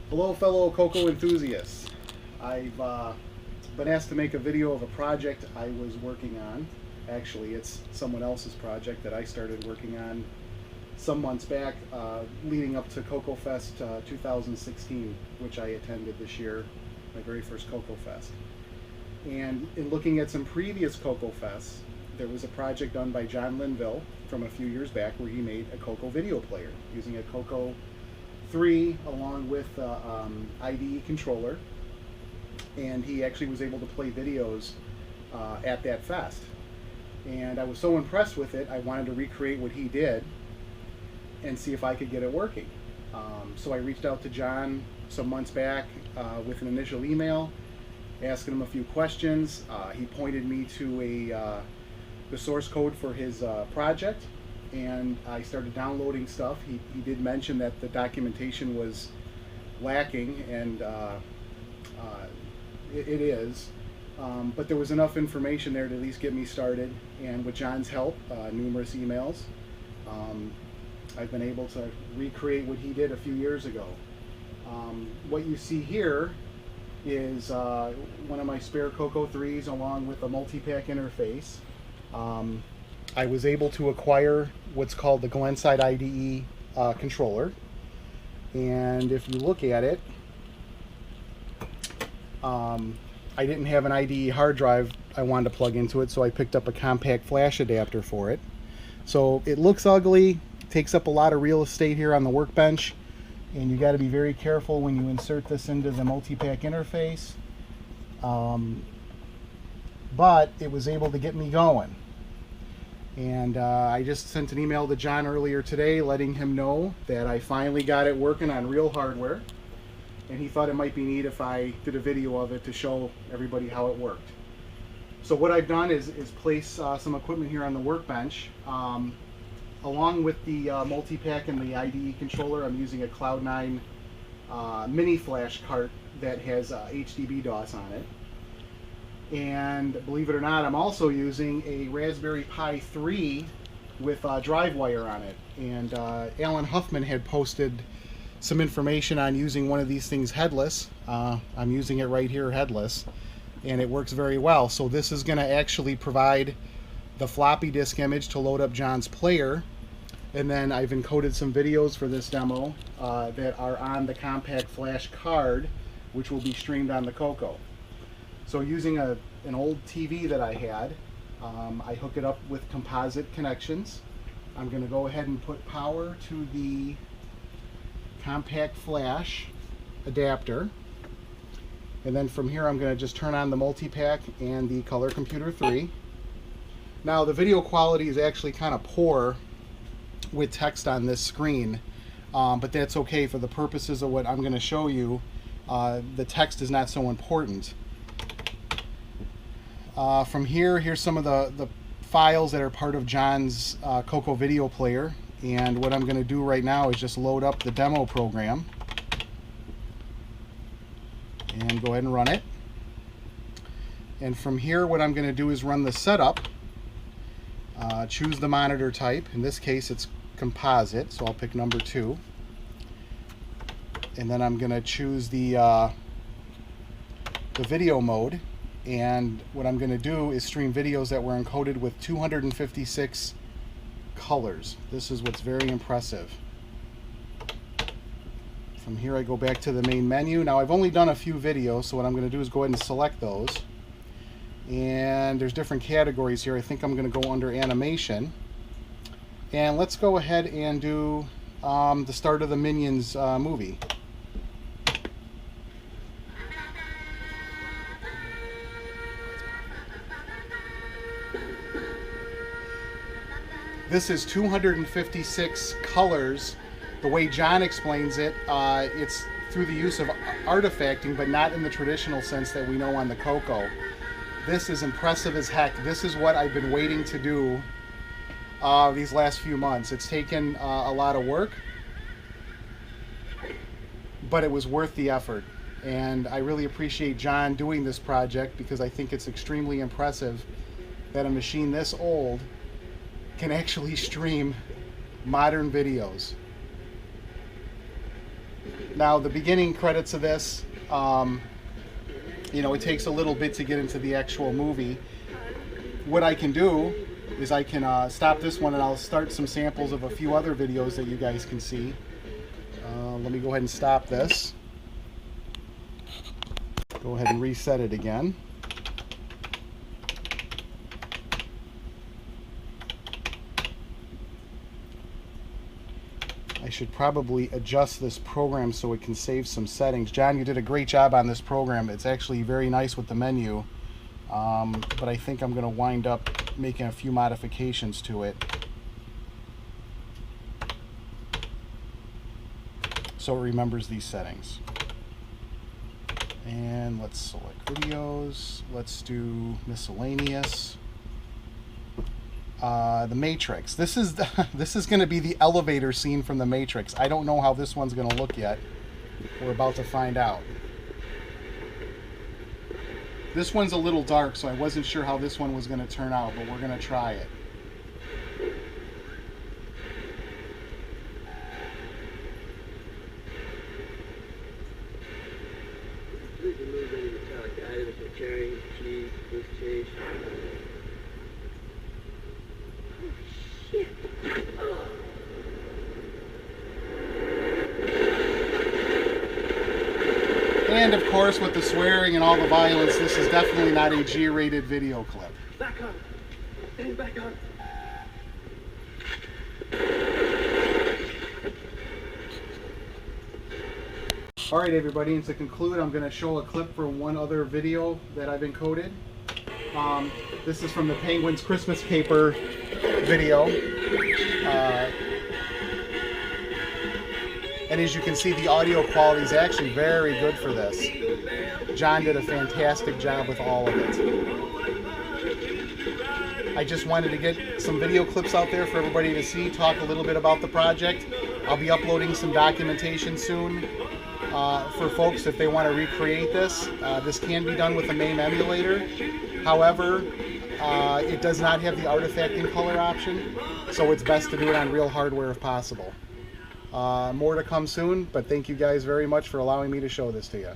Hello fellow Coco enthusiasts. I've been asked to make a video of a project I was working on. Actually, it's someone else's project that I started working on some months back, leading up to CocoFest 2016, which I attended this year, my very first CocoFest. And in looking at some previous CocoFests, there was a project done by John Linville from a few years back where he made a Coco video player using a Coco 3 along with IDE controller, and he actually was able to play videos at that fest. And I was so impressed with it, I wanted to recreate what he did and see if I could get it working. So I reached out to John some months back with an initial email, asking him a few questions. He pointed me to the source code for his project, and I started downloading stuff. He did mention that the documentation was lacking, and it is, but there was enough information there to at least get me started. And with John's help, numerous emails, I've been able to recreate what he did a few years ago. What you see here is one of my spare Coco 3s along with a Multi-Pak interface. I was able to acquire what's called the Glenside IDE controller, and if you look at it, I didn't have an IDE hard drive I wanted to plug into it, so I picked up a compact flash adapter for it. So it looks ugly, takes up a lot of real estate here on the workbench, and you got to be very careful when you insert this into the Multi-Pak interface, but it was able to get me going. And I just sent an email to John earlier today letting him know that I finally got it working on real hardware, and he thought it might be neat if I did a video of it to show everybody how it worked. So what I've done is place some equipment here on the workbench. Along with the Multi-Pak and the IDE controller, I'm using a Cloud9 miniFLASH cart that has HDB-DOS on it. And believe it or not, I'm also using a Raspberry Pi 3 with Drivewire on it. And Alan Huffman had posted some information on using one of these things headless. I'm using it right here headless, and it works very well. So this is going to actually provide the floppy disk image to load up John's player, and then I've encoded some videos for this demo that are on the compact flash card, which will be streamed on the Coco. So using an old TV that I had, I hook it up with composite connections. I'm going to go ahead and put power to the compact flash adapter, and then from here I'm going to just turn on the Multi-Pak and the Color Computer 3. Now the video quality is actually kind of poor with text on this screen, but that's okay for the purposes of what I'm going to show you. The text is not so important. From here, here's some of the files that are part of John's Coco video player, and what I'm going to do right now is just load up the demo program and go ahead and run it. And from here, what I'm going to do is run the setup, choose the monitor type. In this case it's composite, so I'll pick number 2, and then I'm going to choose the video mode. And what I'm going to do is stream videos that were encoded with 256 colors. This is what's very impressive. From here I go back to the main menu. Now I've only done a few videos, so what I'm going to do is go ahead and select those. And there's different categories here. I think I'm going to go under animation. And let's go ahead and do the start of the Minions movie. This is 256 colors. The way John explains it, it's through the use of artifacting, but not in the traditional sense that we know on the Coco. This is impressive as heck. This is what I've been waiting to do these last few months. It's taken a lot of work, but it was worth the effort. And I really appreciate John doing this project, because I think it's extremely impressive that a machine this old can actually stream modern videos. Now, the beginning credits of this, you know, it takes a little bit to get into the actual movie. What I can do is I can stop this one and I'll start some samples of a few other videos that you guys can see. Let me go ahead and stop this. Go ahead and reset it again. I should probably adjust this program so it can save some settings. John, you did a great job on this program. It's actually very nice with the menu, but I think I'm going to wind up making a few modifications to it so it remembers these settings. And let's select videos. Let's do miscellaneous. The Matrix. This is going to be the elevator scene from the Matrix. I don't know how this one's going to look yet. We're about to find out. This one's a little dark, so I wasn't sure how this one was going to turn out, but we're going to try it. And of course, with the swearing and all the violence, this is definitely not a G-rated video clip. Back up! And back up! Alright everybody, and to conclude, I'm going to show a clip from one other video that I've encoded. This is from the Penguins Christmas paper video. And as you can see, the audio quality is actually very good for this. John did a fantastic job with all of it. I just wanted to get some video clips out there for everybody to see, talk a little bit about the project. I'll be uploading some documentation soon for folks if they want to recreate this. This can be done with the MAME emulator. However, it does not have the artifact in color option, so it's best to do it on real hardware if possible. More to come soon, but thank you guys very much for allowing me to show this to you.